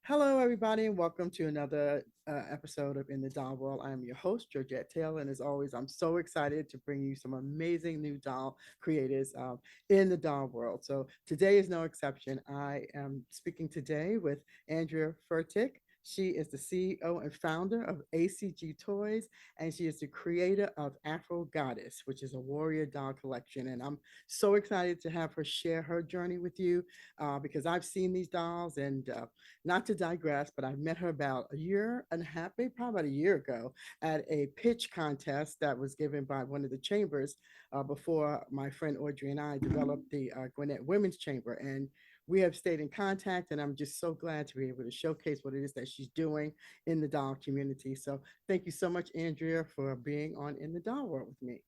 Hello, everybody, and welcome to another episode of In the Doll World. I am your host, Georgette Taylor, and as always, I'm so excited to bring you some amazing new doll creators in the doll world. So today is no exception. I am speaking today with Andrea Furtick. She is the CEO and founder of agctoys, and she is the creator of Afro Goddess, which is a warrior doll collection. And I'm so excited to have her share her journey with you because I've seen these dolls and not to digress, but I met her about a year and a half, maybe probably about a year ago at a pitch contest that was given by one of the chambers before my friend Audrey and I developed the Gwinnett Women's Chamber. And we have stayed in contact, and I'm just so glad to be able to showcase what it is that she's doing in the doll community. So thank you so much, Andrea, for being on In the Doll World with me.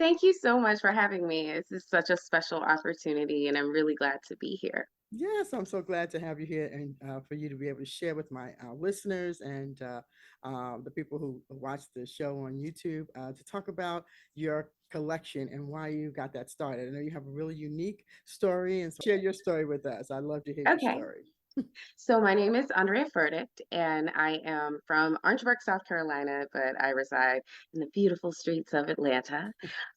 Thank you so much for having me. This is such a special opportunity, and I'm really glad to be here. Yes, I'm so glad to have you here and for you to be able to share with my listeners and the people who watch the show on YouTube to talk about your collection and why you got that started. I know you have a really unique story, and so share your story with us. I'd love to hear your Okay, story. so my name is Andrea Furtick, and I am from Orangeburg, South Carolina, but I reside in the beautiful streets of Atlanta.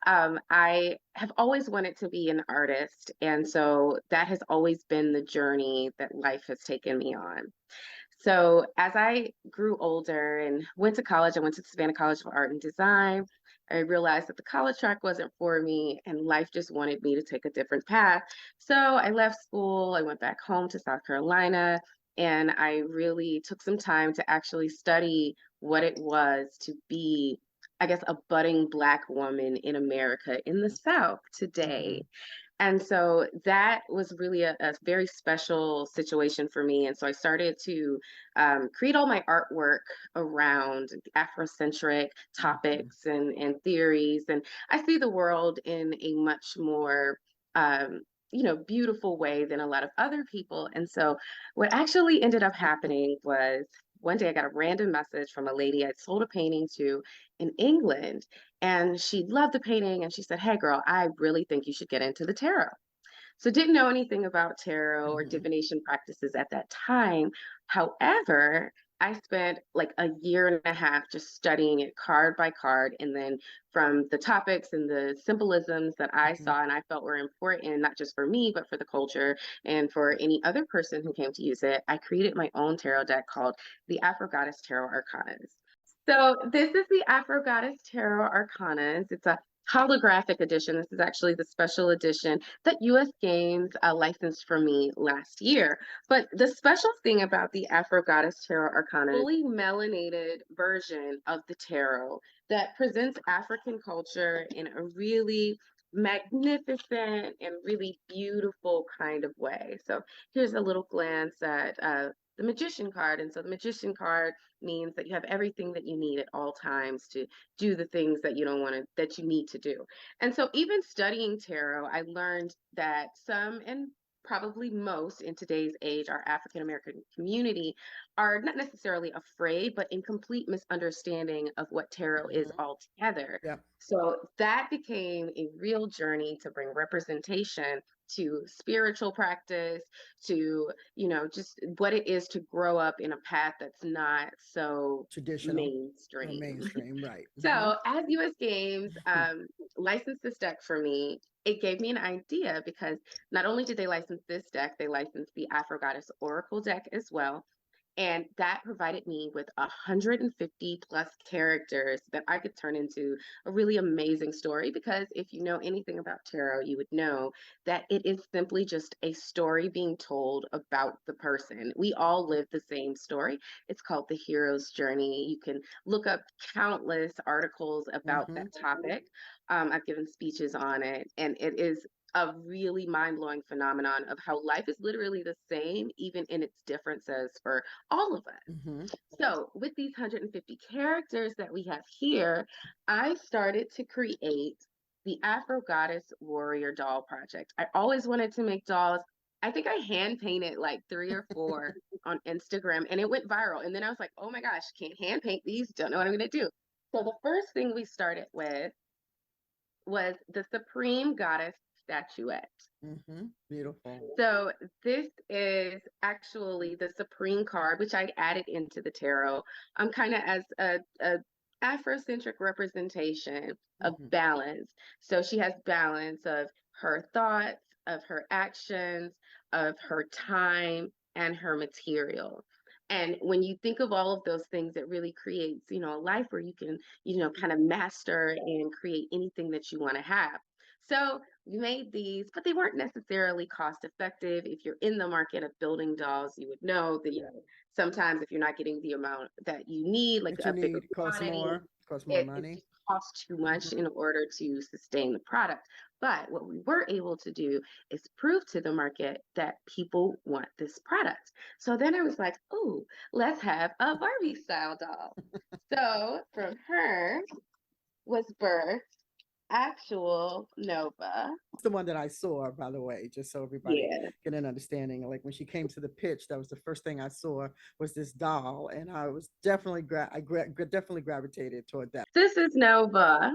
I have always wanted to be an artist, and so that has always been the journey that life has taken me on. So as I grew older and went to college, I went to Savannah College of Art and Design. I realized that the college track wasn't for me and life just wanted me to take a different path. So I left school, I went back home to South Carolina, and I really took some time to actually study what it was to be, I guess, a budding Black woman in America in the South Mm-hmm. today. And so that was really a very special situation for me. And so I started to create all my artwork around Afrocentric Mm-hmm. topics and theories. And I see the world in a much more beautiful way than a lot of other people. And so what actually ended up happening was one day I got a random message from a lady I'd sold a painting to in England, and she loved the painting and she said, "Hey girl, I really think you should get into the tarot." So didn't know anything about tarot or Mm-hmm. divination practices at that time. However, I spent like a year and a half just studying it card by card. And then from the topics and the symbolisms that I Mm-hmm. saw and I felt were important, not just for me, but for the culture and for any other person who came to use it, I created my own tarot deck called the Afro Goddess Tarot Arkanas. So this is the Afro Goddess Tarot Arkanas. It's a holographic edition. This is actually the special edition that US Games licensed for me last year. But the special thing about the Afro Goddess Tarot Arcana is fully melanated version of the tarot that presents African culture in a really magnificent and really beautiful kind of way. So here's a little glance at the magician card. And so the magician card means that you have everything that you need at all times to do the things that you don't want to, that you need to do. And so, even studying tarot, I learned that some and probably most in today's age, our African American community are not necessarily afraid, but in complete misunderstanding of what tarot is Mm-hmm. altogether. Yep. So that became a real journey to bring representation to spiritual practice, to just what it is to grow up in a path that's not so Traditional or mainstream. mainstream, right? Mm-hmm. So as US Games licensed this deck for me, it gave me an idea because not only did they license this deck, they licensed the Afro Goddess Oracle deck as well. And that provided me with 150 plus characters that I could turn into a really amazing story. Because if you know anything about tarot, you would know that it is simply just a story being told about the person. We all live the same story. It's called the hero's journey. You can look up countless articles about Mm-hmm. that topic. I've given speeches on it, and it is a really mind-blowing phenomenon of how life is literally the same, even in its differences for all of us. Mm-hmm. So, with these 150 characters that we have here, I started to create the Afro Goddess Warrior Doll Project. I always wanted to make dolls. I think I hand painted like three or four on Instagram and it went viral. And then I was like, oh my gosh, can't hand paint these, don't know what I'm going to do. So, the first thing we started with was the Supreme Goddess statuette. Beautiful. So this is actually the Supreme card, which I added into the tarot. I'm kind of as a Afrocentric representation of balance. So she has balance of her thoughts, of her actions, of her time, and her material. And when you think of all of those things, it really creates, a life where you can, kind of master and create anything that you want to have. So we made these, but they weren't necessarily cost effective. If you're in the market of building dolls, you would know that, sometimes if you're not getting the amount that you need, like That you a bigger need costs quantity, more, costs more it money. just costs too much in order to sustain the product. But what we were able to do is prove to the market that people want this product. So then I was like, oh, let's have a Barbie style doll. So from her was birthed actual Nova. It's the one that I saw, by the way, just so everybody Yeah. get an understanding. Like when she came to the pitch, that was the first thing I saw was this doll, and I was definitely definitely gravitated toward that. This is Nova.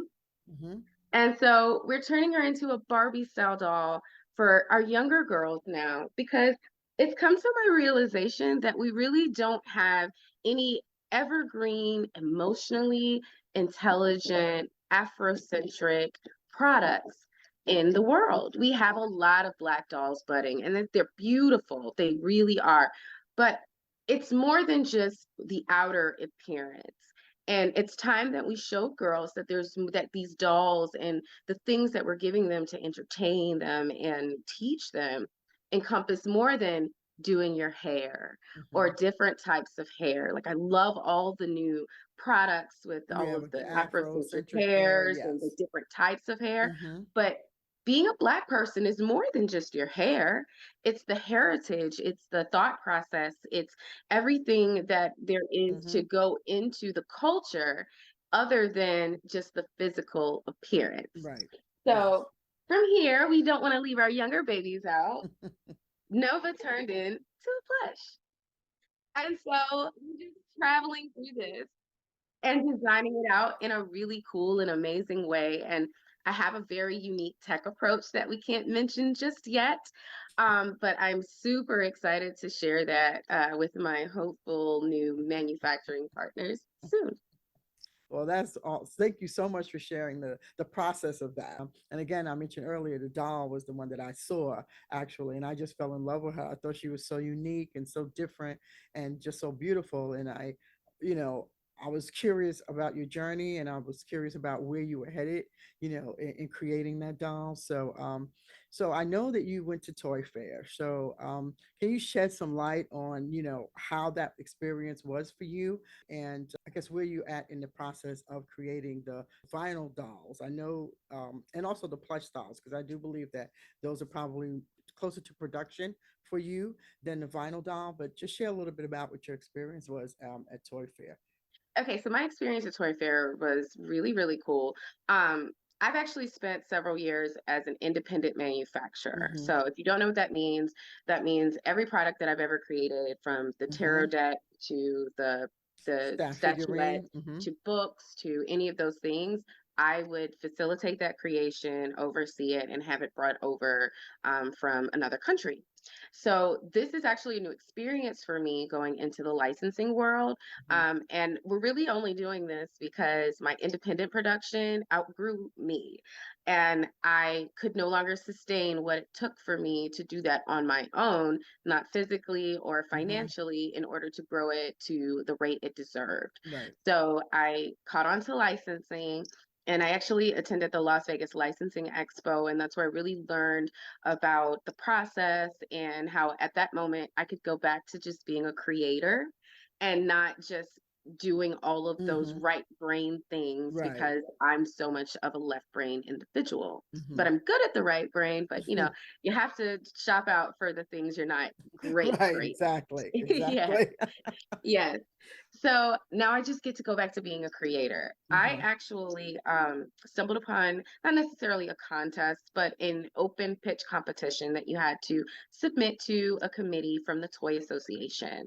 Hmm. And so we're turning her into a Barbie style doll for our younger girls now because it's come to my realization that we really don't have any evergreen, emotionally intelligent, Afrocentric products in the world. We have a lot of Black dolls budding, and they're beautiful. They really are. But it's more than just the outer appearance. And it's time that we show girls that these dolls and the things that we're giving them to entertain them and teach them encompass more than doing your hair or different types of hair. Like I love all the new products with all Yeah, of with the the Afrocentric Afrocentric hair, hairs and the yes. different types of hair. Hmm. But being a Black person is more than just your hair. It's the heritage, it's the thought process, it's everything that there is to Hmm. go into the culture other than just the physical appearance. Right. Yes. So from here, we don't want to leave our younger babies out. Nova turned into a plush. And so I'm just traveling through this and designing it out in a really cool and amazing way. And I have a very unique tech approach that we can't mention just yet. But I'm super excited to share that with my hopeful new manufacturing partners soon. Well, that's all. Thank you so much for sharing the process of that. And again, I mentioned earlier the doll was the one that I saw actually, and I just fell in love with her. I thought she was so unique and so different and just so beautiful. And you know, I was curious about your journey, and I was curious about where you were headed, in creating that doll. So I know that you went to Toy Fair. So can you shed some light on, how that experience was for you? And I guess where you at in the process of creating the vinyl dolls? I know, and also the plush dolls, because I do believe that those are probably closer to production for you than the vinyl doll. But just share a little bit about what your experience was at Toy Fair. Okay, so my experience at Toy Fair was really, really cool. Um, I've actually spent several years as an independent manufacturer. Mm-hmm. So if you don't know what that means every product that I've ever created, from the tarot Mm-hmm. deck to the Staff statuette figurine. Mm-hmm. to books to any of those things, I would facilitate that creation, oversee it, and have it brought over from another country. So this is actually a new experience for me going into the licensing world. And we're really only doing this because my independent production outgrew me. And I could no longer sustain what it took for me to do that on my own, not physically or Mm-hmm. financially, in order to grow it to the rate it deserved. Right. So I caught on to licensing. And I actually attended the Las Vegas Licensing Expo, and that's where I really learned about the process and how at that moment I could go back to just being a creator and not just doing all of those Mm-hmm. right brain things Right. because I'm so much of a left brain individual. Mm-hmm. But I'm good at the right brain, but you have to shop out for the things you're not Right. great Exactly. at. Yeah. Exactly. Yes. So now I just get to go back to being a creator. I Mm-hmm. actually stumbled upon not necessarily a contest, but an open pitch competition that you had to submit to a committee from the Toy Association.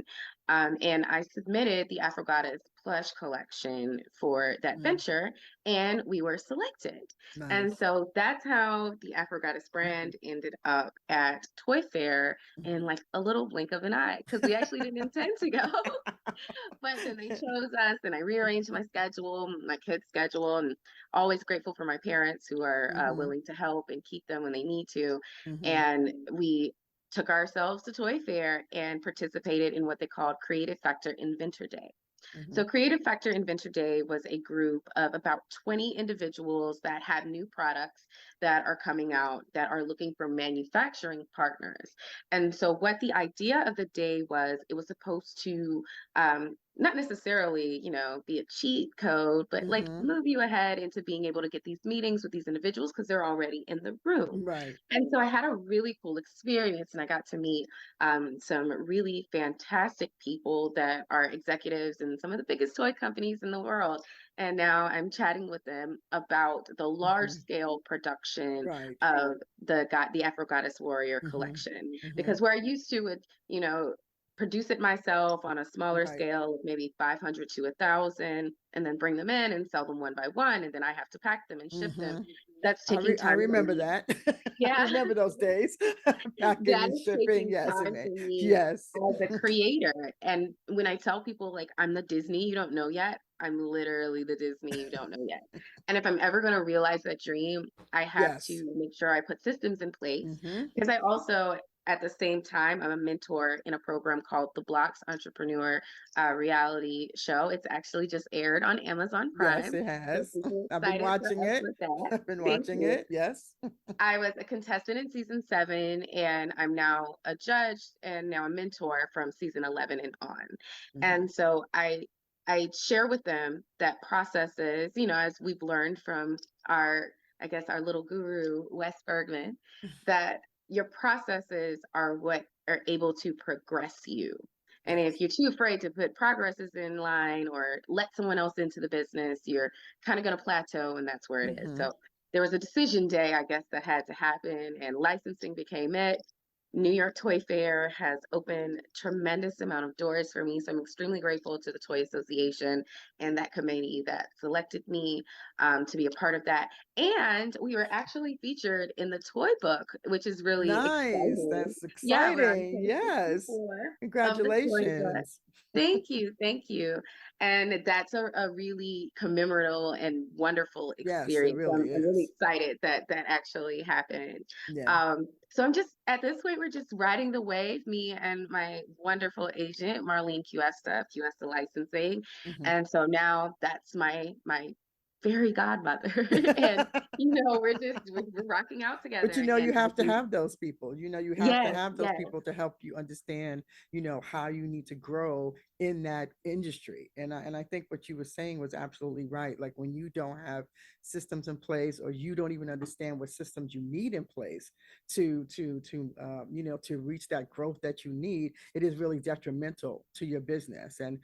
And I submitted the Afro Goddess Goddess plush collection for that Mm, venture, and we were selected. And nice. so that's how the Afro Goddess Mhm, brand ended up at Toy Fair in mhm. like a little blink of an eye, because we actually didn't intend to go. But then they chose us, and I rearranged my schedule, my kids' schedule, and always grateful for my parents who are Mhm, willing to help and keep them when they need to. mhm, And we took ourselves to Toy Fair and participated in what they called Creative Factor Inventor Day. So, mhm, Creative Factor Inventor Day was a group of about 20 individuals that have new products that are coming out that are looking for manufacturing partners. And so, what the idea of the day was, it was supposed to not necessarily, be a cheat code, but like mhm. move you ahead into being able to get these meetings with these individuals because they're already in the room. Right. And so I had a really cool experience, and I got to meet some really fantastic people that are executives in some of the biggest toy companies in the world. And now I'm chatting with them about the large Mhm. scale production Right. of the Afro Goddess Warrior Mhm, collection. mhm. Because where I used to would, produce it myself on a smaller Right. scale, maybe 500 to 1,000, and then bring them in and sell them one by one, and then I have to pack them and ship them. Mhm. That's taking I time from remember me. that. I Yeah. remember those days. Packing That and is shipping. taking Yes, time man. for me Yes. as a creator. And when I tell people, like, I'm the Disney you don't know yet, I'm literally the Disney you don't know yet. And if I'm ever going to realize that dream, I have Yes. to make sure I put systems in place. Mhm. Because I also, at the same time, I'm a mentor in a program called The Blocks Entrepreneur reality show. It's actually just aired on Amazon Yes, Prime. it So has. super I've been excited for watching us it. with that. I've been Thank watching you. it. Yes. I was a contestant in season 7, and I'm now a judge and now a mentor from season 11 and on. Mhm. And so I share with them that processes, as we've learned from our, I guess, our little guru, Wes Bergman, that your processes are what are able to progress you. And if Yes. you're too afraid to put progresses in line or let someone else into the business, you're kind of going to plateau, and that's where it is. Mhm. So there was a decision day, I guess, that had to happen, and licensing became it. New York Toy Fair has opened tremendous amount of doors for me, so I'm extremely grateful to the Toy Association and that committee that selected me to be a part of that. And we were actually featured in the toy book, which is really Nice. exciting. That's Yeah, we're on exciting. page Yes. 64 of the toy book. Congratulations. Thank you, thank you. And that's a really commemorative and wonderful Yes, it experience. really I'm really is. excited that that actually happened. Yeah. So I'm just at this point, we're just riding the wave, me and my wonderful agent, Marlene Cuesta Licensing. Mhm. And so now that's my fairy godmother. And we're rocking out But together. you know, And you I have to think, have those people. You know, you have to yes, have those yes, people to help you understand, how you need to grow in that industry. And I think what you were saying was absolutely right. Like when you don't have systems in place, or you don't even understand what systems you need in place to reach that growth that you need, it is really detrimental to your business. And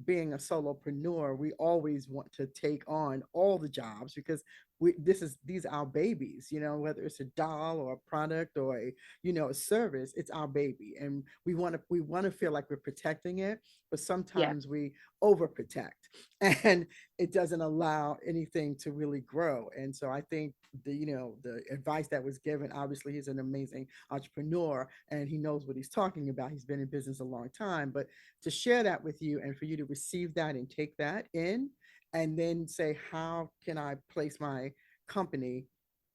being a solopreneur, we always want to take on all the jobs because these are our babies, whether it's a doll or a product or a service. It's our baby, and we want to feel like we're protecting it, but yes, sometimes we overprotect and it doesn't allow anything to really grow. And so I think the advice that was given, obviously he's an amazing entrepreneur and he knows what he's talking about. He's been in business a long time, but to share that with you and for you to receive that and take that in, and then say, how can I place my company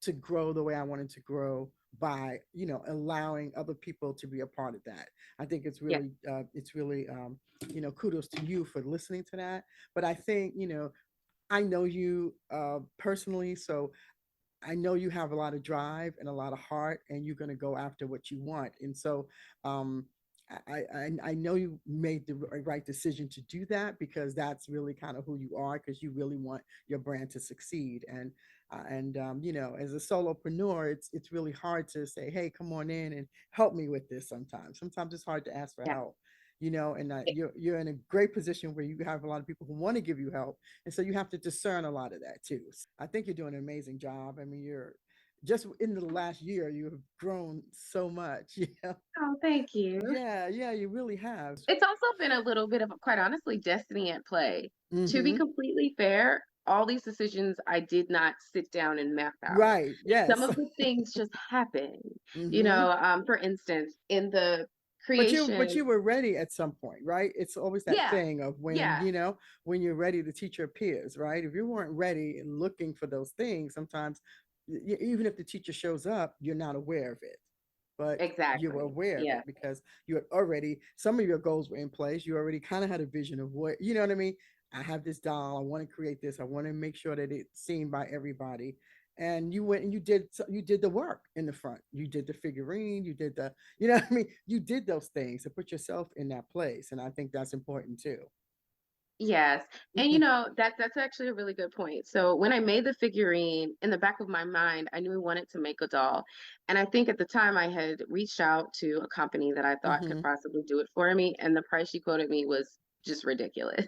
to grow the way I wanted to grow by, allowing other people to be a part of that. I think yes, it's really, kudos to you for listening to that. But I think, I know you personally, so I know you have a lot of drive and a lot of heart, and you're going to go after what you want. And so, um, I know you made the right decision to do that, because that's really kind of who you are, because you really want your brand to succeed. And as a solopreneur, it's really hard to say, hey, come on in and help me with this. Sometimes it's hard to ask for yes. help. And you're in a great position where you have a lot of people who want to give you help, and so you have to discern a lot of that too. So I think you're doing an amazing job. I mean, just in the last year, you have grown so much. Oh, thank you. Yeah, yeah, you really have. It's also been a little bit of, quite honestly, destiny at play. To be Mm-hmm. completely fair, all these decisions I did not sit down and map out. Right. Some Yes. of the things just happen. Mm-hmm. For instance, in the But creation, you were ready at some point, right? It's always that yeah, thing of when, yeah, when you're ready to teach your peers, right? If you weren't ready and looking for those things, sometimes even if the teacher shows up, you're not aware of it. But you were exactly. aware of Yeah, it because you had already, some of your goals were in place. You already kind of had a vision of what, you know what I mean? I have this doll. I want to create this. I want to make sure that it's seen by everybody. And you went and you did the work in the front. You did the figurine. You did the, you know what I mean? You did those things to put yourself in that place. And I think that's important too. yes. And that's actually a really good point. So when I made the figurine, in the back of my mind, I knew I wanted to make a doll. And I think at the time I had reached out to a company that I thought could Mm-hmm. possibly do it for me, and the price she quoted me was just ridiculous.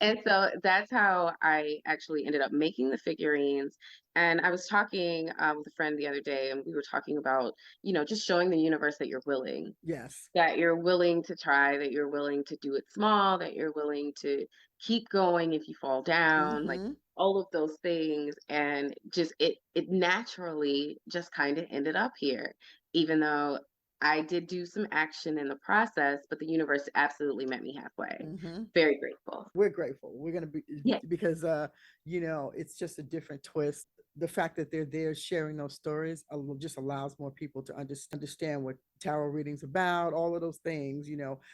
And so that's how I actually ended up making the figurines. And I was talking with a friend the other day, and we were talking about, just showing the universe Yes. that you're willing to try, that you're willing to do it small, that you're willing to keep going if you fall down, like Mm-hmm. all of those things. And just it naturally just kind of ended up here, even though I did do some action in the process, but the universe absolutely met me halfway. Mm-hmm. Very grateful. We're grateful. We're gonna be Yeah. because it's just a different twist. The fact that they're there sharing those stories just allows more people to understand what tarot readings about. All of those things,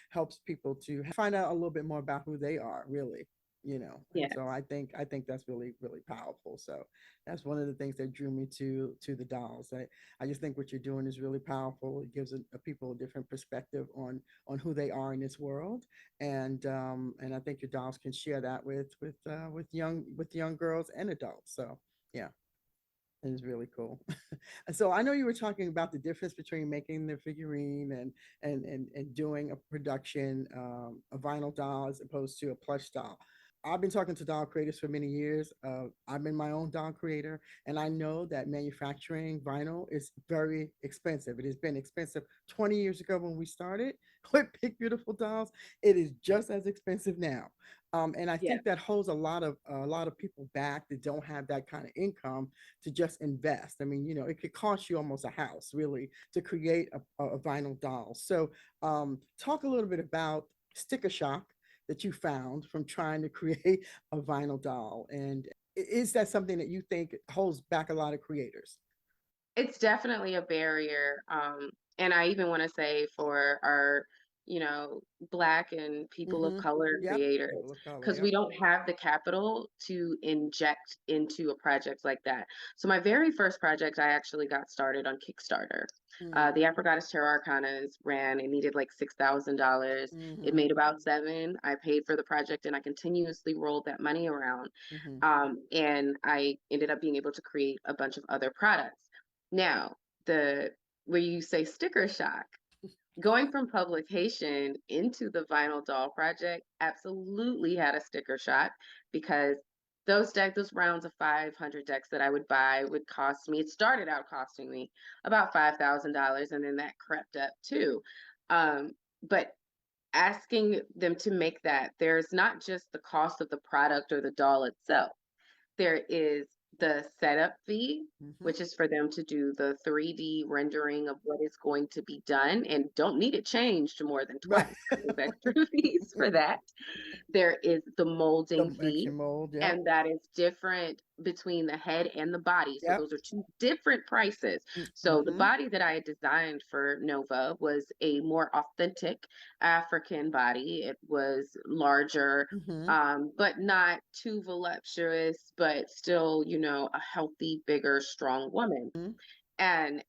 helps people to find out a little bit more about who they are, really. And Yeah. so I think that's really really powerful. So that's one of the things that drew me to the dolls. I just think what you're doing is really powerful. It gives a people a different perspective on who they are in this world, and I think your dolls can share that with young girls and adults. So yeah, it is really cool. So I know you were talking about the difference between making the figurine and doing a production, a vinyl doll as opposed to a plush doll. I've been talking to doll creators for many years. I've been my own doll creator, and I know that manufacturing vinyl is very expensive. It has been expensive 20 years ago when we started with Big Beautiful Dolls. It is just as expensive now. And I Yeah. think that holds a lot of people back that don't have that kind of income to just invest. I mean, it could cost you almost a house really to create a vinyl doll. So talk a little bit about sticker shock that you found from trying to create a vinyl doll. And is that something that you think holds back a lot of creators? It's definitely a barrier. And I even want to say for our, Black and people of Mm-hmm. color Yep. creators, People of color. because Yep. we don't have the capital to inject into a project like that. So my very first project, I actually got started on Kickstarter. Mm-hmm. The Afro Goddess Tarot Arkanas ran. It needed like $6,000. It Mm-hmm. made about seven. I paid for the project, and I continuously rolled that money around. Mm-hmm. And I ended up being able to create a bunch of other products. Now, the where you say sticker shock, going from publication into the vinyl doll project absolutely had a sticker shock, because those rounds of 500 decks that I would buy would cost me, it started out costing me about $5,000, and then that crept up too. But asking them to make that, there's not just the cost of the product or the doll itself. There is the setup fee, Mm-hmm. which is for them to do the 3D rendering of what is going to be done, and don't need it changed more than Right. twice. There's extra fees for that. There is the molding The fee, action mold. Yep. and that is different between the head and the body. So Yep. those are two different prices. So the Mm-hmm. body that I had designed for Nova was a more authentic African body. It was larger, Mm-hmm. but not too voluptuous, but still, a healthy, bigger, strong woman. And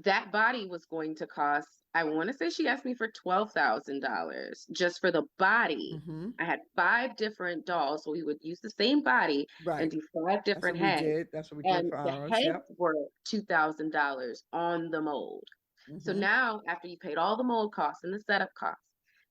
that body was going to cost, I want to say she asked me for $12,000 just for the body. Mm-hmm. I had five different dolls, so we would use the same body and Right. do five That's what different we heads. did. That's what we did And for the ours. heads Yep. were $2,000 on the mold. So Mm-hmm. now, after you paid all the mold costs and the setup costs,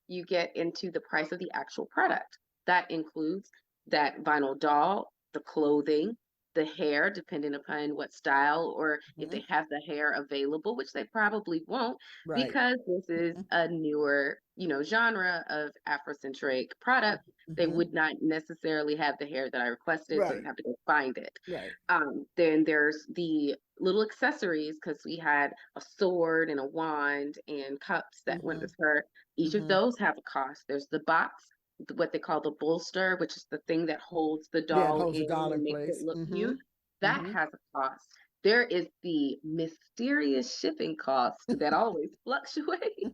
you get into the price of the actual product. That includes that vinyl doll, the clothing, the hair, depending upon what style, or if Mhm. they have the hair available, which they probably won't, Right. because this is Mhm. a newer, genre of Afrocentric product. They Mhm. would not necessarily have the hair that I requested, so they Right. have to go find it. Right. Then there's the little accessories, because we had a sword and a wand and cups that went Mhm. with her. Each of Mhm. those have a cost. There's the box, what they call the bolster, which is the thing that holds the Yeah, it doll holds the in doll in and makes it place. look cute. Mhm. That Mhm. has a cost. There is the mysterious shipping cost that always fluctuates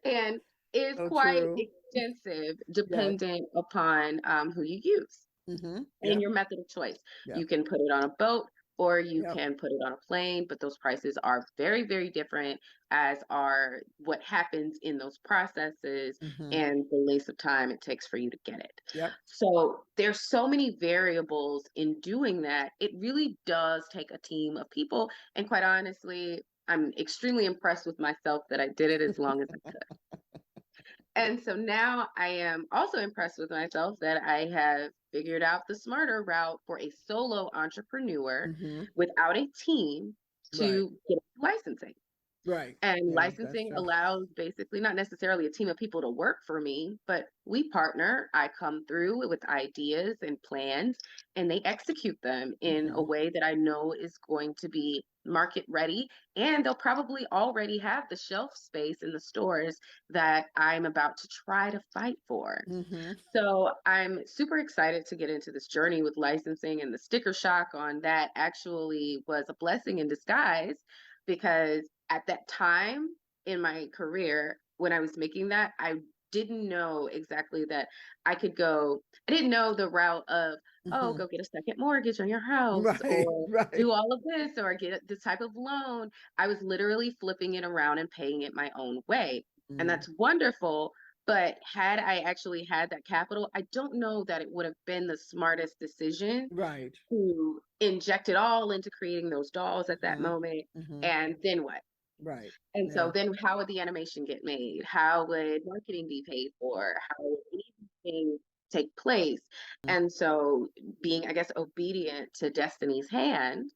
and is So quite true. extensive Yes. dependent upon who you use Mhm. and Yep. your method of choice. You Yep. can put it on a boat or you Yep. can put it on a plane, but those prices are very, very different, as are what happens in those processes Mhm. and the length of time it takes for you to get it. Yep. So there's so many variables in doing that. It really does take a team of people. And quite honestly, I'm extremely impressed with myself that I did it as long as I could. And so now I am also impressed with myself that I have figured out the smarter route for a solo entrepreneur Mhm. without a team Right. to get licensing. Right. And Yeah, that's licensing true. allows basically not necessarily a team of people to work for me, but we partner. I come through with ideas and plans, and they execute them in a Mhm. way that I know is going to be market ready. And they'll probably already have the shelf space in the stores that I'm about to try to fight for. Mhm. So I'm super excited to get into this journey with licensing, and the sticker shock on that actually was a blessing in disguise, because at that time in my career when I was making that, I didn't know exactly that I didn't know the route of, oh, Mhm. go get a second mortgage on your house, Right. or Right. do all of this, or get this type of loan. I was literally flipping it around and paying it my own way. And Mm. that's wonderful, but had I actually had that capital, I don't know that it would have been the smartest decision Right. to inject it all into creating those dolls at that Mhm. moment. Mhm. And then what? Right. And so Yeah. then how would the animation get made? How would marketing be paid for? How would anything take place? And so being, I guess, obedient to destiny's hand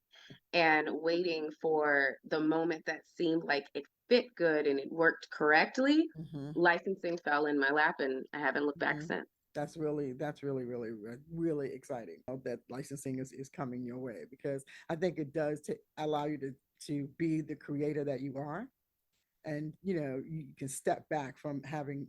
and waiting for the moment that seemed like it fit good and it worked correctly, Mhm. licensing fell in my lap and I haven't looked back Mhm. since. Really exciting that licensing is coming your way, because I think it does allow you to be the creator that you are, and you can step back from having,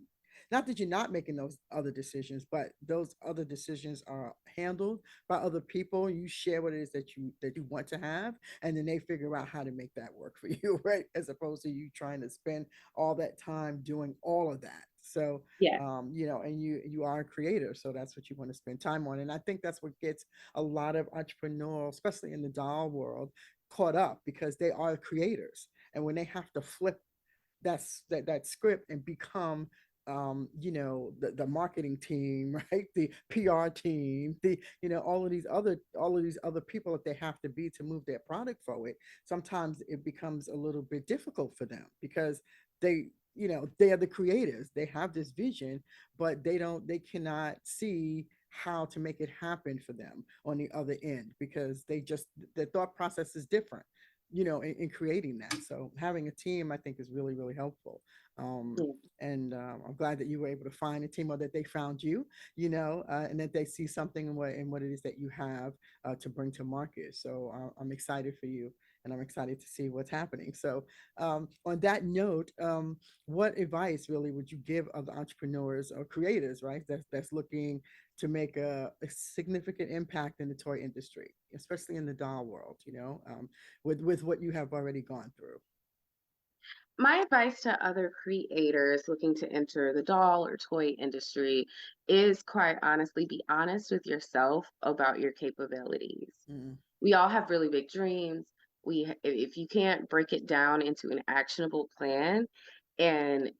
not that you're not making those other decisions, but those other decisions are handled by other people. You share what it is that you want to have, and then they figure out how to make that work for you, right, as opposed to you trying to spend all that time doing all of that. So Yeah. and you are a creator, so that's what you want to spend time on. And I think that's what gets a lot of entrepreneurs, especially in the doll world, caught up, because they are creators, and when they have to flip that script and become the marketing team, right, the PR team, the all of these other people that they have to be to move their product forward. Sometimes it becomes a little bit difficult for them, because they are the creators, they have this vision, but they cannot see how to make it happen for them on the other end, because the thought process is different, in creating that. So having a team, I think, is really, really helpful. Um, Yeah. and I'm glad that you were able to find a team, or that they found you, and that they see something in what it is that you have to bring to market. So I'm excited for you, and I'm excited to see what's happening. So on that note, what advice really would you give other entrepreneurs or creators, right, that's looking to make a significant impact in the toy industry, especially in the doll world, with what you have already gone through? My advice to other creators looking to enter the doll or toy industry is, quite honestly, be honest with yourself about your capabilities. Mm. We all have really big dreams. If you can't break it down into an actionable plan and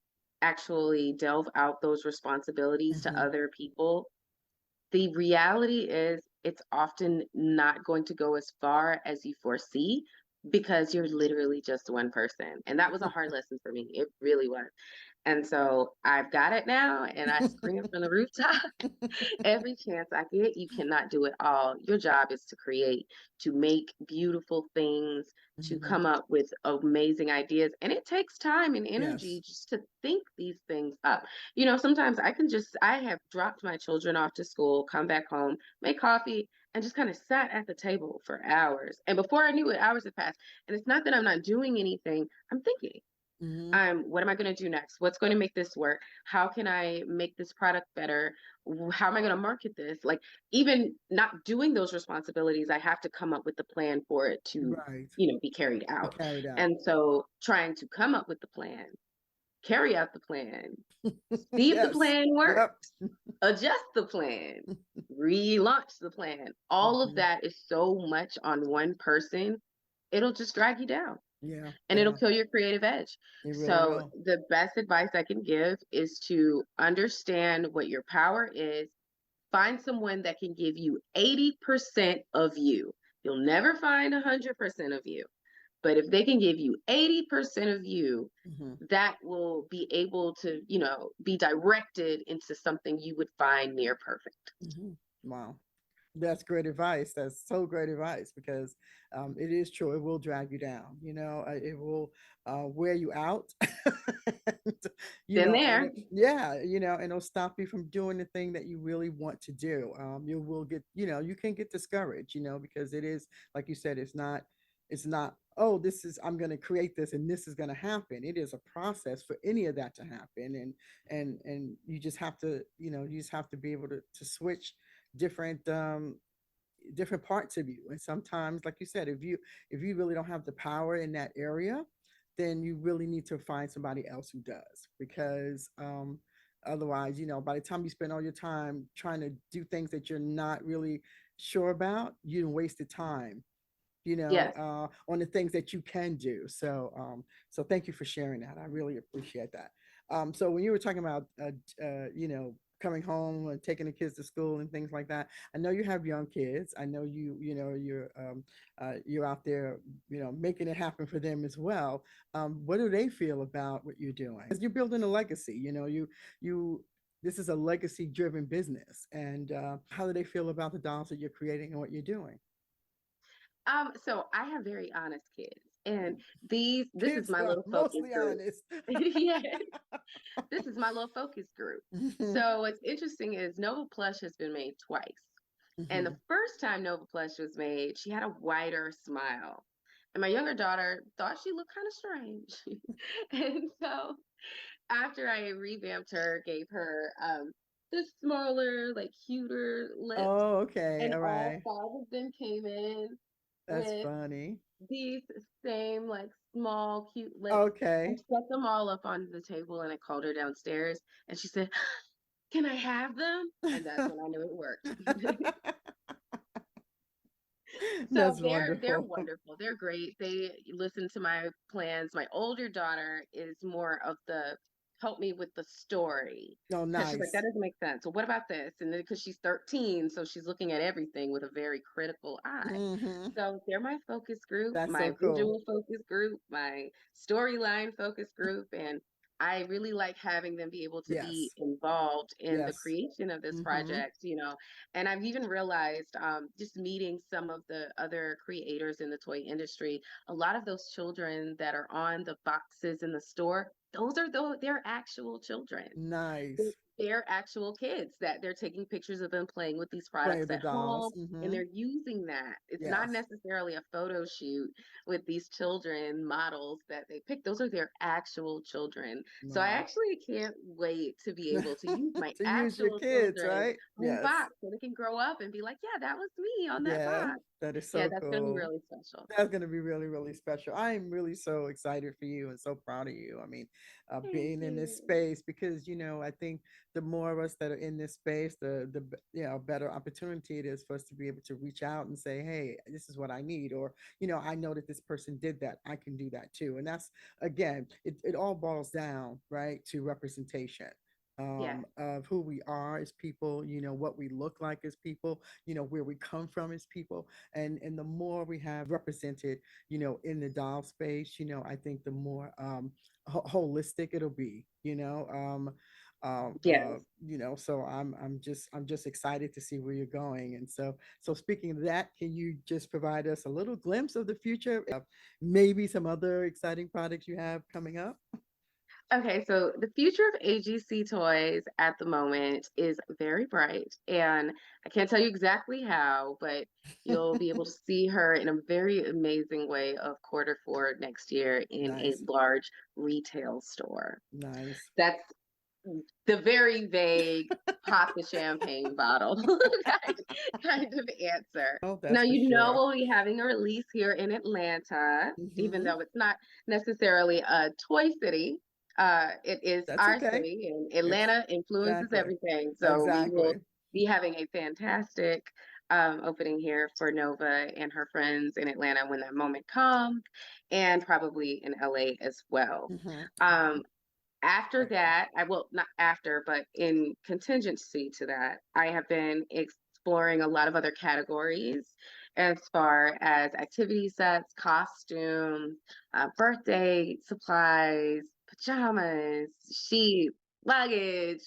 actually delve out those responsibilities to Hmm. other people, the reality is it's often not going to go as far as you foresee, because you're literally just one person. And that was a hard lesson for me. It really was. And so I've got it now, and I scream from the rooftop every chance I get. You cannot do it all. Your job is to create, to make beautiful things, to Mhm. come up with amazing ideas. And it takes time and Yes. energy just to think these things up. Sometimes I have dropped my children off to school, come back home, make coffee, and just kind of sat at the table for hours. And before I knew it, hours had passed. And it's not that I'm not doing anything, I'm thinking. Mhm. What am I going to do next? What's going to make this work? How can I make this product better? How am I going to market this? Like, even not doing those responsibilities, I have to come up with the plan for it to, Right. be carried Be out. carried out. And so trying to come up with the plan, carry out the plan, see if the Yes. plan Yep. works, adjust the plan, relaunch the plan. All of Mhm. that is so much on one person, it'll just drag you down Yeah. and it'll Yeah. kill your creative edge. It really So, will. the best advice I can give is to understand what your power is. Find someone that can give you 80% of you. You'll never find 100% of you. But if they can give you 80% of you, Mhm. that will be able to, be directed into something you would find near perfect. Mhm. Wow. That's great advice. That's so great advice because it is true. It will drag you down. It will wear you out. and, Been there. yeah, and it'll stop you from doing the thing that you really want to do. You will get, you can get discouraged, because it is, like you said, it's not, oh, I'm going to create this and this is going to happen. It is a process for any of that to happen. And you just have to, you just have to be able to switch different parts of you. And sometimes, like you said, if you really don't have the power in that area, then you really need to find somebody else who does, because otherwise, by the time you spend all your time trying to do things that you're not really sure about, you wasted time, Yes. on the things that you can do. So thank you for sharing that. I really appreciate that. So when you were talking about, coming home and taking the kids to school and things like that, I know you have young kids. I know you're out there, making it happen for them as well. What do they feel about what you're doing? Because you're building a legacy. You this is a legacy driven business, and how do they feel about the dolls that you're creating and what you're doing? So I have very honest kids, and this is Kids my are little focus mostly group. honest. Yeah, this is my little focus group. Mhm, So what's interesting is Nova Plush has been made twice. And the mhm. first time Nova Plush was made, she had a wider smile. And my younger daughter thought she looked kind of strange. And so after I revamped her, gave her the smaller, like cuter lips, Oh, okay. and All all right. five of them came in That's with funny. these same like small cute lips. I Okay. set them all up on the table and I called her downstairs and she said, "Can I have them?" And that's when I knew it worked. So That's they're wonderful. wonderful. They're great. They listen to my plans. My older daughter is more of the help me with the story Oh, because she's like, that nice. doesn't make sense. So what about this? And then because she's 13, so she's looking at everything with a very critical eye. Hmm. So they're my focus group, That's my so cool. visual focus group, my storyline focus group, and I really like having them be able to be Yes. involved in the Yes. creation of this Hmm. project, and I've even realized, just meeting some of the other creators in the toy industry, a lot of those children that are on the boxes in the store, those are their actual children. Nice. They're actual kids that they're taking pictures of them playing with these Play products with the at dolls. home, and Hmm. they're using that. It's not Yes. necessarily a photo shoot with these children models that they pick. Those are their actual children. So I Wow. actually can't wait to be able to use my To use your actual kids, children right? on Yes. box so they can grow up and be like, yeah, that was me on that Yeah. box. That is Yeah, so that's going to be cool. really special. That's going to be really, really special. I am really so excited for you and so proud of you. I mean, Thank being in this you. space, because I think the more of us that are in this space, the better opportunity it is for us to be able to reach out and say, hey, this is what I need, or I know that this person did that. I can do that too. And that's, again, it all boils down right to representation. Yeah. of who we are as people, what we look like as people, where we come from as people. And the more we have represented, in the doll space, I think the more holistic it'll be, Yes. so I'm just excited to see where you're going. And so speaking of that, can you just provide us a little glimpse of the future, maybe some other exciting products you have coming up? Okay, so the future of AGC toys at the moment is very bright, and I can't tell you exactly how, but you'll be able to see her in a very amazing way of quarter 4 next year in a Nice. large retail store. Nice. That's the very vague pop the champagne bottle kind of answer. Oh, Now, that's for sure. we'll be having a release here in Atlanta, even Hmm. though it's not necessarily a toy city. It is That's our okay. city, and It's Atlanta influences exactly. everything. So we will Exactly. be having a fantastic opening here for Nova and her friends in Atlanta when that moment comes, and probably in LA as well. Hmm. Um, After Very cool. that, I will not after, but in contingency to that, I have been exploring a lot of other categories as far as activity sets, costumes, birthday supplies, pajamas, sheets, luggage,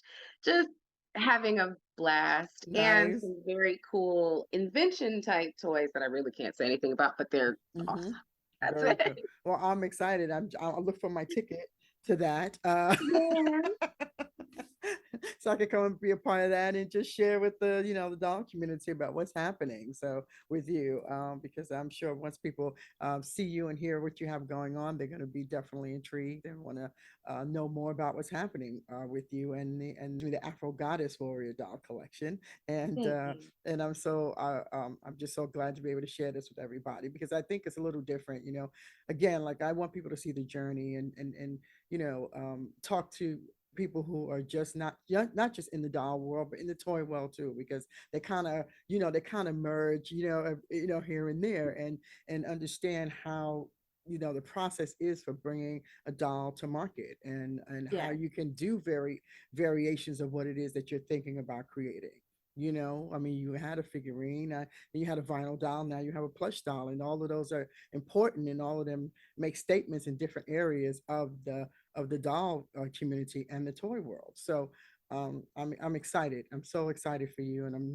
just having a blast, and Nice. some very cool invention type toys that I really can't say anything about, but they're Hmm. awesome. That's Very cool. it. Well, I'm excited. I'll look for my ticket to that. Yeah. So I could come and be a part of that and just share with the dog community about what's happening. So with you, because I'm sure once people see you and hear what you have going on, they're going to be definitely intrigued and want to know more about what's happening with you the Afro Goddess Warrior doll collection. And Thank uh, you. and I'm just so glad to be able to share this with everybody because I think it's a little different. Again, like I want people to see the journey and talk to people who are just not just in the doll world but in the toy world too, because they kind of merge, here and there, and understand how the process is for bringing a doll to market, and how Yeah. you can do variations of what it is that you're thinking about creating. I mean, you had a figurine, you had a vinyl doll, now you have a plush doll, and all of those are important, and all of them make statements in different areas of the doll community and the toy world. So I'm excited. I'm so excited for you, and I'm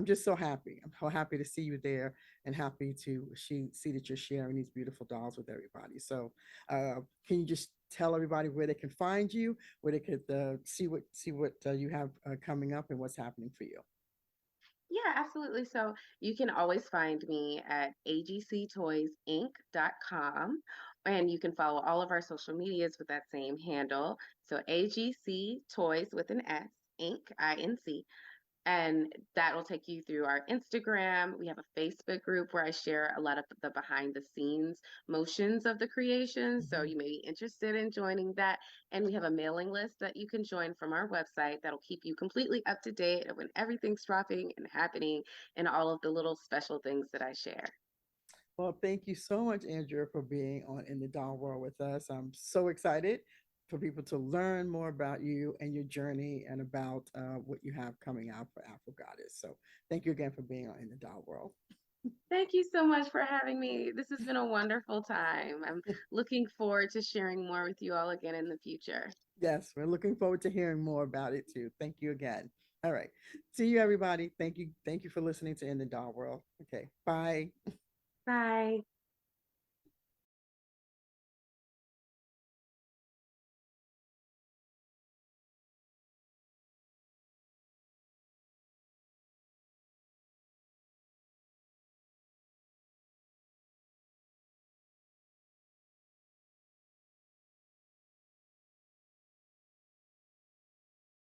just so happy. I'm so happy to see you there, and happy to see that you're sharing these beautiful dolls with everybody. So, can you just tell everybody where they can find you, where they could see what you have coming up and what's happening for you? Yeah, absolutely. So you can always find me at agctoysinc.com, and you can follow all of our social medias with that same handle. So AGC Toys with an S, Inc. INC. And that will take you through our Instagram. We have a Facebook group where I share a lot of the behind the scenes motions of the creation. So Mhm. you may be interested in joining that. And we have a mailing list that you can join from our website that'll keep you completely up to date when everything's dropping and happening and all of the little special things that I share. Well, thank you so much, Andrea, for being on In the Doll World with us. I'm so excited for people to learn more about you and your journey and about what you have coming out for Afro Goddess. So thank you again for being on In the Doll World. Thank you so much for having me. This has been a wonderful time. I'm looking forward to sharing more with you all again in the future. Yes, we're looking forward to hearing more about it too. Thank you again. All right. See you, everybody. Thank you. Thank you for listening to In the Doll World. Okay. Bye. Bye.